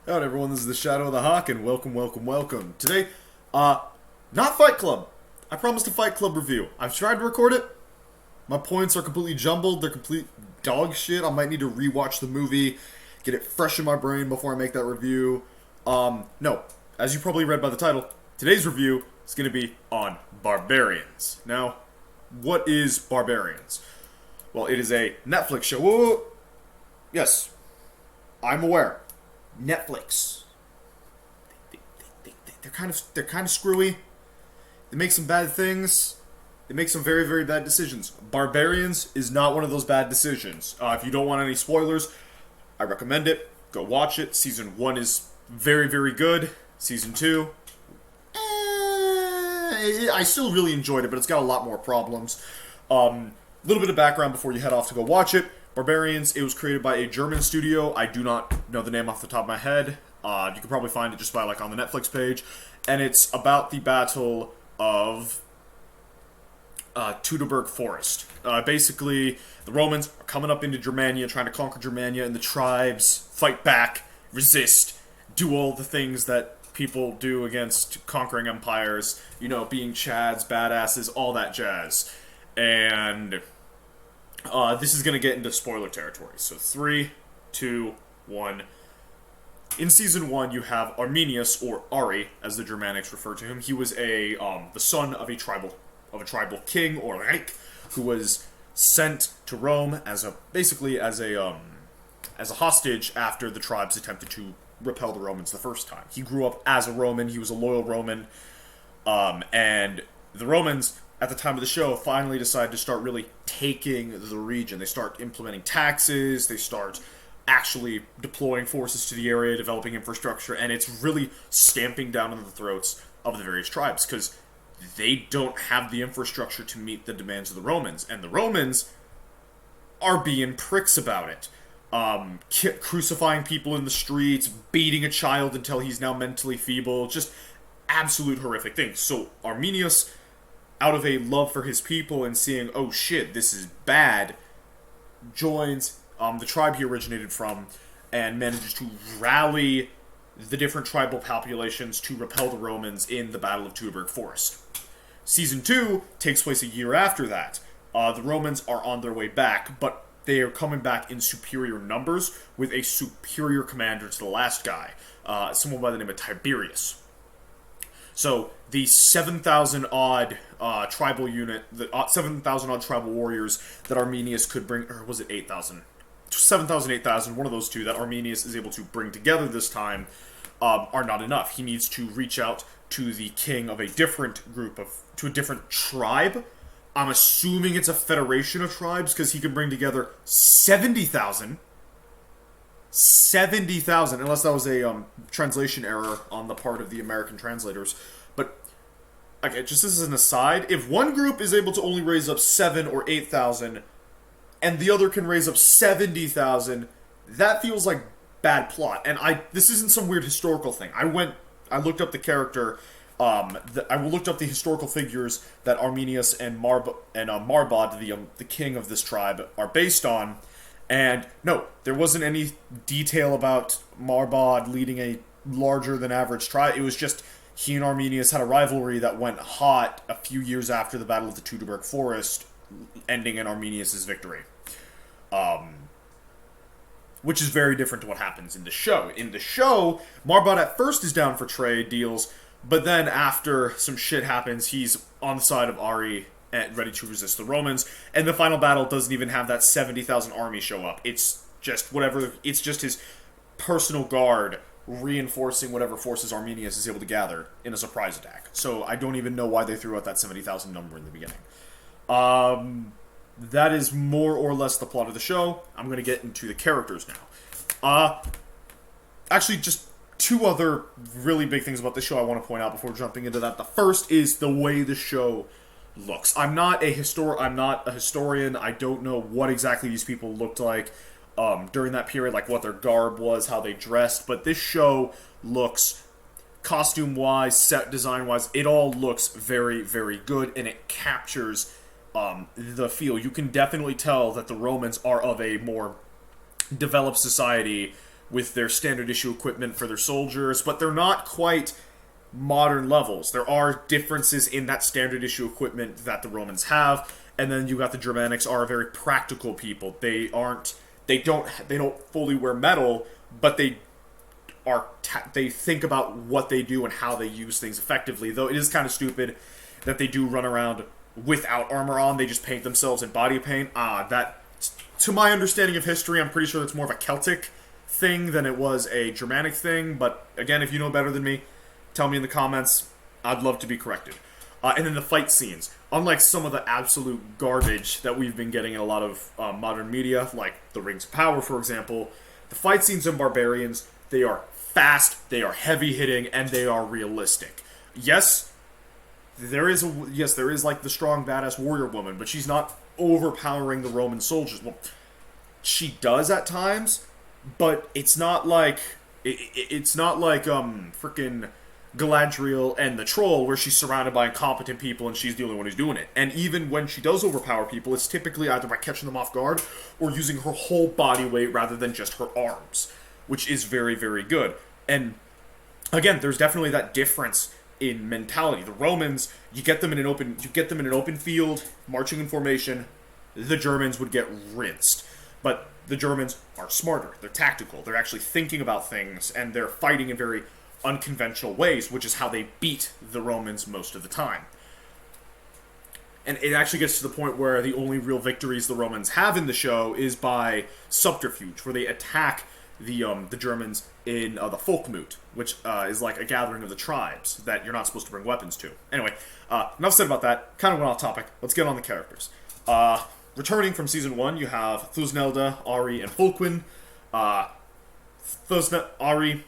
Hello everyone, this is the Shadow of the Hawk, and welcome. Today, not Fight Club. I promised a Fight Club review. I've tried to record it. My points are completely jumbled. They're complete dog shit. I might need to rewatch the movie, get it fresh in my brain before I make that review. No. As you probably read by the title, today's review is going to be on Barbarians. Now, what is Barbarians? Well, it is a Netflix show. Whoa. Yes, I'm aware. Netflix. They're kind of screwy. They make some bad things. They make some very, very bad decisions. Barbarians is not one of those bad decisions. If you don't want any spoilers, I recommend it. Go watch it. Season 1 is very, very good. Season 2, I still really enjoyed it, but it's got a lot more problems. Little bit of background before you head off to go watch it. Barbarians, it was created by a German studio. I do not know the name off the top of my head. You can probably find it just by on the Netflix page. And it's about the Battle of Teutoburg Forest. Basically, the Romans are coming up into Germania, trying to conquer Germania, and the tribes fight back, resist, do all the things that people do against conquering empires. You know, being chads, badasses, all that jazz. And this is going to get into spoiler territory. So 3, 2, 1. In season 1, you have Arminius, or Ari, as the Germanics refer to him. He was the son of a tribal king, or Reich, who was sent to Rome as a hostage after the tribes attempted to repel the Romans the first time. He grew up as a Roman. He was a loyal Roman, and the Romans, at the time of the show, finally decide to start really taking the region. They start implementing taxes, they start actually deploying forces to the area, developing infrastructure, and it's really stamping down on the throats of the various tribes, because they don't have the infrastructure to meet the demands of the Romans, and the Romans are being pricks about it. Crucifying people in the streets, beating a child until he's now mentally feeble, just absolute horrific things. So Arminius, out of a love for his people and seeing, oh shit, this is bad, joins the tribe he originated from and manages to rally the different tribal populations to repel the Romans in the Battle of Teutoburg Forest. Season 2 takes place a year after that. The Romans are on their way back, but they are coming back in superior numbers with a superior commander to the last guy, someone by the name of Tiberius. So the 7,000-odd tribal unit, the 7,000-odd tribal warriors that Arminius could bring, or was it 8,000? 7,000, 8,000, one of those two that Arminius is able to bring together this time, are not enough. He needs to reach out to the king of a different to a different tribe. I'm assuming it's a federation of tribes, because he can bring together 70,000. 70,000, unless that was a translation error on the part of the American translators. But, okay, just as an aside, if one group is able to only raise up 7 or 8,000, and the other can raise up 70,000, that feels like bad plot. And this isn't some weird historical thing. I looked up the character, I looked up the historical figures that Arminius and Marbod, the king of this tribe, are based on. And no, there wasn't any detail about Marbod leading a larger than average tribe. It was just he and Arminius had a rivalry that went hot a few years after the Battle of the Teutoburg Forest, ending in Arminius' victory. Which is very different to what happens in the show. In the show, Marbod at first is down for trade deals, but then after some shit happens, he's on the side of Ari and ready to resist the Romans, and the final battle doesn't even have that 70,000 army show up. It's just it's just his personal guard reinforcing whatever forces Arminius is able to gather in a surprise attack. So I don't even know why they threw out that 70,000 number in the beginning. That is more or less the plot of the show. I'm going to get into the characters now. Actually, just two other really big things about the show I want to point out before jumping into that. The first is the way the show looks. I'm not a historian. I don't know what exactly these people looked like during that period, like what their garb was, how they dressed, but this show looks, costume-wise, set design-wise, it all looks very, very good, and it captures the feel. You can definitely tell that the Romans are of a more developed society with their standard issue equipment for their soldiers, but they're not quite modern levels. There are differences in that standard issue equipment that the Romans have, and then you got the Germanics are very practical people. They don't fully wear metal, but they think about what they do and how they use things effectively. Though it is kind of stupid that they do run around without armor on. They just paint themselves in body paint. That, to my understanding of history, I'm pretty sure that's more of a Celtic thing than it was a Germanic thing. But again, if you know better than me, tell me in the comments. I'd love to be corrected. And then the fight scenes. Unlike some of the absolute garbage that we've been getting in a lot of modern media, like the Rings of Power, for example, the fight scenes in Barbarians, they are fast, they are heavy-hitting, and they are realistic. Yes, there is like the strong, badass warrior woman, but she's not overpowering the Roman soldiers. Well, she does at times, but it's not like freaking Galadriel and the Troll, where she's surrounded by incompetent people and she's the only one who's doing it. And even when she does overpower people, it's typically either by catching them off guard or using her whole body weight rather than just her arms, which is very, very good. And again, there's definitely that difference in mentality. The Romans, you get them in an open field, marching in formation. The Germans would get rinsed. But the Germans are smarter. They're tactical. They're actually thinking about things, and they're fighting in very unconventional ways, which is how they beat the Romans most of the time. And it actually gets to the point where the only real victories the Romans have in the show is by subterfuge, where they attack the Germans in the Folkmoot, which is like a gathering of the tribes that you're not supposed to bring weapons to. Anyway, enough said about that. Kind of went off topic. Let's get on the characters. Returning from Season 1, you have Thusnelda, Ari, and Fulquin. Ari,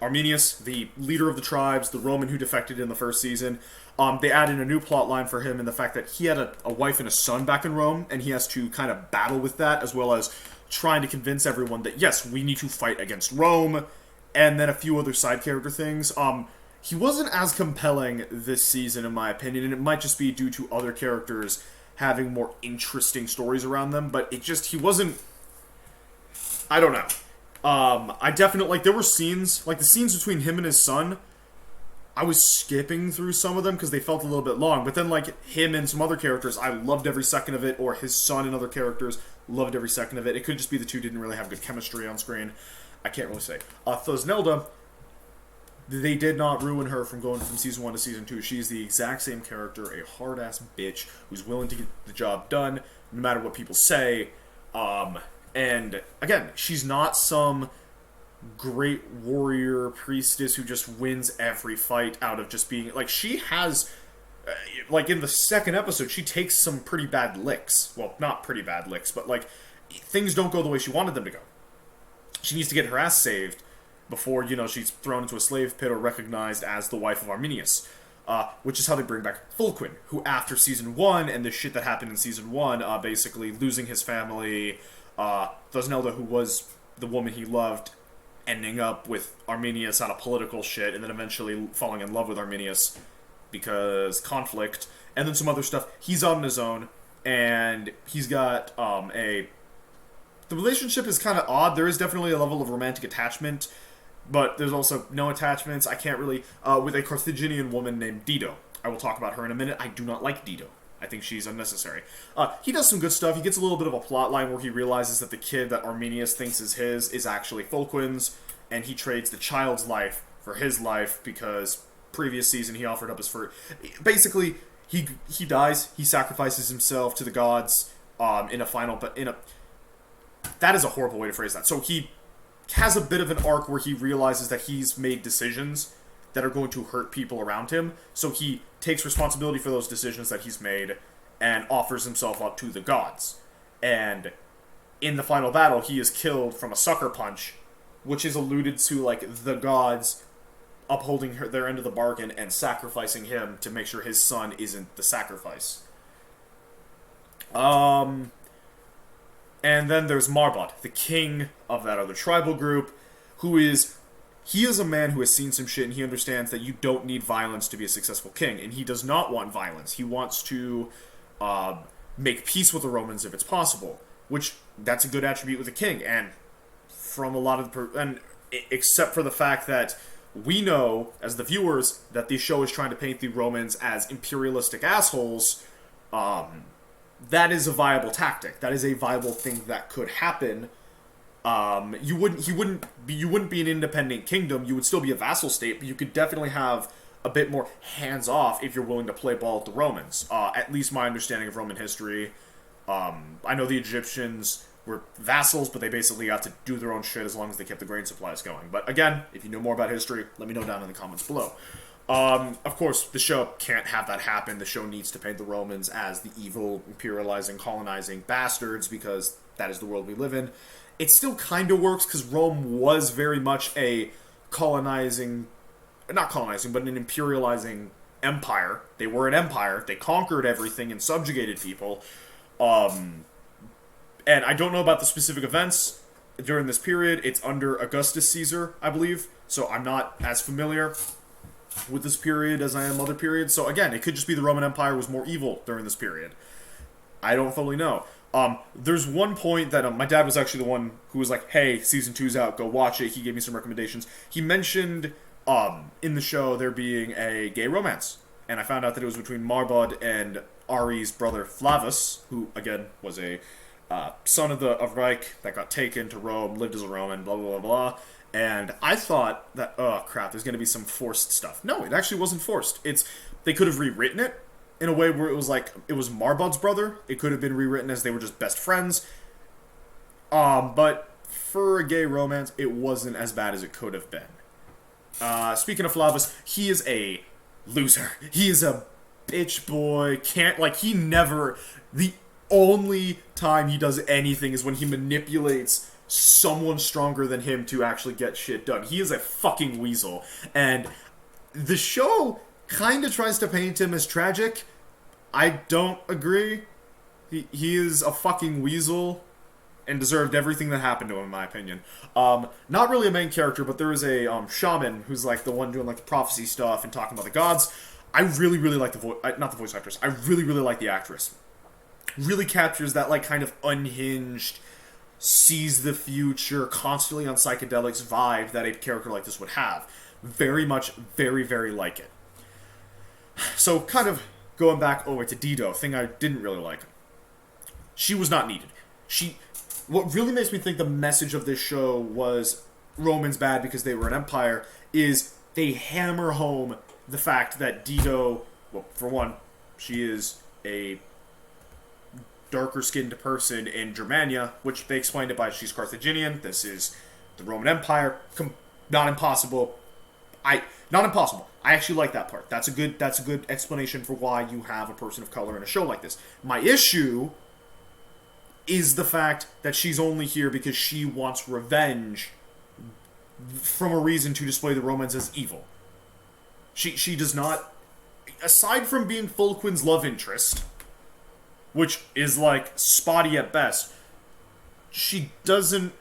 Arminius, the leader of the tribes, the Roman who defected in the first season. They add in a new plot line for him in the fact that he had a wife and a son back in Rome, and he has to kind of battle with that, as well as trying to convince everyone that, yes, we need to fight against Rome, and then a few other side character things. He wasn't as compelling this season, in my opinion, and it might just be due to other characters having more interesting stories around them, but he wasn't... I don't know. I definitely, there were scenes, like the scenes between him and his son, I was skipping through some of them because they felt a little bit long, but then like him and some other characters, I loved every second of it, or his son and other characters, loved every second of it. It could just be the two didn't really have good chemistry on screen. I can't really say. Thusnelda, they did not ruin her from going from Season 1 to Season 2. She's the exact same character, a hard-ass bitch who's willing to get the job done, no matter what people say. And, again, she's not some great warrior priestess who just wins every fight out of just being... Like, she has... Like, in the second episode, she takes some pretty bad licks. Well, not pretty bad licks, but, like, things don't go the way she wanted them to go. She needs to get her ass saved before, she's thrown into a slave pit or recognized as the wife of Arminius. Which is how they bring back Fulquin, who after Season 1 and the shit that happened in Season 1, basically losing his family... Thusnelda, who was the woman he loved, ending up with Arminius out of political shit, and then eventually falling in love with Arminius because conflict, and then some other stuff. He's on his own, and he's got the relationship is kind of odd. There is definitely a level of romantic attachment, but there's also no attachments. I can't really... with a Carthaginian woman named Dido. I will talk about her in a minute. I do not like Dido. I think she's unnecessary. He does some good stuff. He gets a little bit of a plot line where he realizes that the kid that Arminius thinks is his is actually Fulquin's, and he trades the child's life for his life because previous season he offered up his first... Basically, he dies. He sacrifices himself to the gods in a final... But that is a horrible way to phrase that. So he has a bit of an arc where he realizes that he's made decisions that are going to hurt people around him. So he takes responsibility for those decisions that he's made and offers himself up to the gods. And in the final battle, he is killed from a sucker punch, which is alluded to like the gods upholding their end of the bargain and sacrificing him to make sure his son isn't the sacrifice. And then there's Marbot, the king of that other tribal group, who is... He is a man who has seen some shit, and he understands that you don't need violence to be a successful king, and he does not want violence. He wants to make peace with the Romans if it's possible, which, that's a good attribute with a king, and from a lot of and except for the fact that we know, as the viewers, that the show is trying to paint the Romans as imperialistic assholes. That is a viable tactic. That is a viable thing that could happen. You wouldn't be an independent kingdom. You would still be a vassal state, but you could definitely have a bit more hands off if you're willing to play ball with the Romans. At least my understanding of Roman history. I know the Egyptians were vassals, but they basically got to do their own shit as long as they kept the grain supplies going. But again, if you know more about history, let me know down in the comments below. Of course, the show can't have that happen. The show needs to paint the Romans as the evil, imperializing, colonizing bastards, because that is the world we live in. It still kind of works, because Rome was very much a colonizing, not colonizing, but an imperializing empire. They were an empire. They conquered everything and subjugated people. And I don't know about the specific events during this period. It's under Augustus Caesar, I believe. So I'm not as familiar with this period as I am other periods. So again, it could just be the Roman Empire was more evil during this period. I don't fully know. There's one point that my dad was actually the one who was like, hey, season 2's out, go watch it. He gave me some recommendations. He mentioned in the show there being a gay romance. And I found out that it was between Marbod and Ari's brother Flavus, who, again, was a son of Reich that got taken to Rome, lived as a Roman, blah, blah, blah, blah. And I thought that, oh, crap, there's going to be some forced stuff. No, it actually wasn't forced. They could have rewritten it in a way where it was like, it was Marbod's brother. It could have been rewritten as they were just best friends. But for a gay romance, it wasn't as bad as it could have been. Speaking of Flavus, he is a loser. He is a bitch boy. The only time he does anything is when he manipulates someone stronger than him to actually get shit done. He is a fucking weasel. And the show kind of tries to paint him as tragic. I don't agree. He is a fucking weasel and deserved everything that happened to him, in my opinion. Not really a main character, but there is a shaman who's like the one doing like the prophecy stuff and talking about the gods. I really, really like the voice, not the voice actress. I really, really like the actress. Really captures that like kind of unhinged, sees the future, constantly on psychedelics vibe that a character like this would have. Very much, very, very like it. So, kind of going back over to Dido, thing I didn't really like. She was not needed. What really makes me think the message of this show was Romans bad because they were an empire is they hammer home the fact that Dido, well, for one, she is a darker-skinned person in Germania, which they explained it by she's Carthaginian. This is the Roman Empire. Not impossible. Not impossible. I actually like that part. That's a good explanation for why you have a person of color in a show like this. My issue is the fact that she's only here because she wants revenge from a reason to display the Romans as evil. She does not, aside from being Fulquin's love interest, which is like spotty at best, she doesn't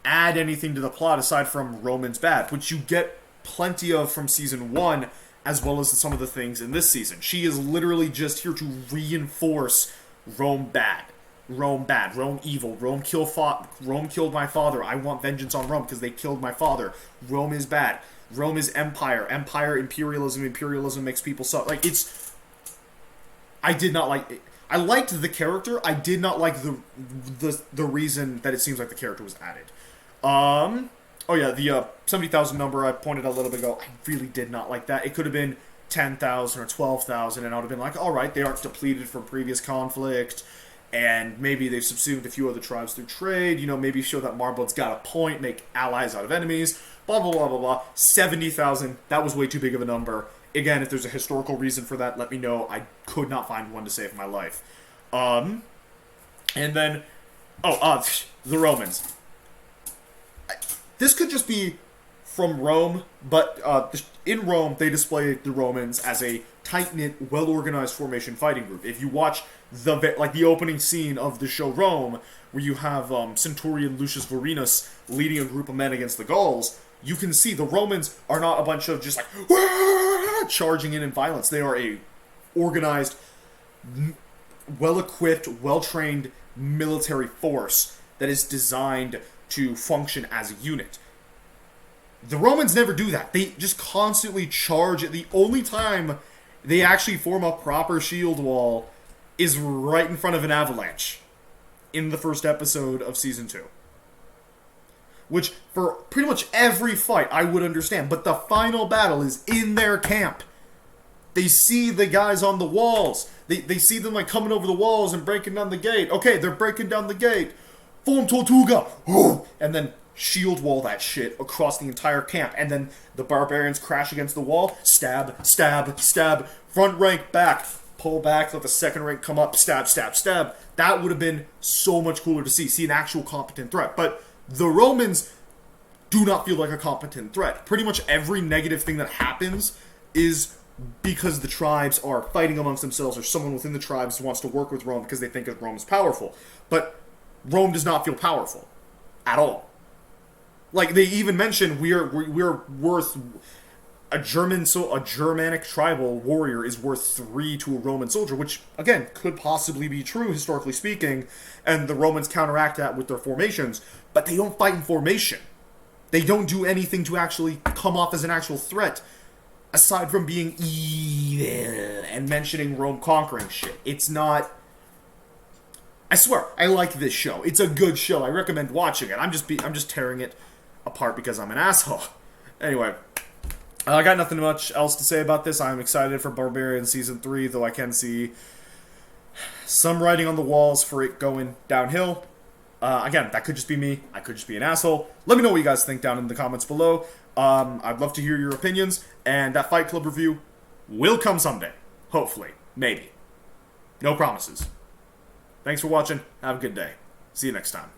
add anything to the plot aside from Romans bad, which you get plenty of from season 1, as well as some of the things in this season. She is literally just here to reinforce Rome bad. Rome bad. Rome evil. Rome killed my father. I want vengeance on Rome because they killed my father. Rome is bad. Rome is empire. Empire, imperialism. Imperialism makes people suffer. Like, I did not like it. I liked the character. I did not like the reason that it seems like the character was added. Oh yeah, the 70,000 number I pointed out a little bit ago, I really did not like that. It could have been 10,000 or 12,000, and I would have been like, alright, they aren't depleted from previous conflict, and maybe they've subsumed a few other tribes through trade, you know, maybe show that Marbod's got a point, make allies out of enemies, blah, blah, blah, blah, blah. 70,000, that was way too big of a number. Again, if there's a historical reason for that, let me know. I could not find one to save my life. And then, the Romans. This could just be from Rome, but in Rome, they display the Romans as a tight-knit, well-organized formation fighting group. If you watch the opening scene of the show Rome, where you have Centurion Lucius Vorenus leading a group of men against the Gauls, you can see the Romans are not a bunch of just like charging in violence. They are a organized, well-equipped, well-trained military force that is designed to function as a unit. The Romans never do that. They just constantly charge. The only time they actually form a proper shield wall is right in front of an avalanche in the first episode of Season 2. Which, for pretty much every fight, I would understand. But the final battle is in their camp. They see the guys on the walls. They see them like coming over the walls and breaking down the gate. Okay, they're breaking down the gate. Form Tortuga! And then shield wall that shit across the entire camp. And then the barbarians crash against the wall. Stab, stab, stab. Front rank back. Pull back, let the second rank come up. Stab, stab, stab. That would have been so much cooler to see. See an actual competent threat. But the Romans do not feel like a competent threat. Pretty much every negative thing that happens is because the tribes are fighting amongst themselves, or someone within the tribes wants to work with Rome because they think that Rome is powerful. But Rome does not feel powerful at all. Like, they even mention we're worth a Germanic tribal warrior is worth 3 to a Roman soldier, which again could possibly be true historically speaking, and the Romans counteract that with their formations, but they don't fight in formation. They don't do anything to actually come off as an actual threat. Aside from being evil and mentioning Rome conquering shit. It's not... I swear, I like this show. It's a good show. I recommend watching it. I'm just tearing it apart because I'm an asshole. Anyway, I got nothing much else to say about this. I'm excited for Barbarians Season 3, though I can see some writing on the walls for it going downhill. Again, that could just be me. I could just be an asshole. Let me know what you guys think down in the comments below. I'd love to hear your opinions, and that Fight Club review will come someday. Hopefully. Maybe. No promises. Thanks for watching. Have a good day. See you next time.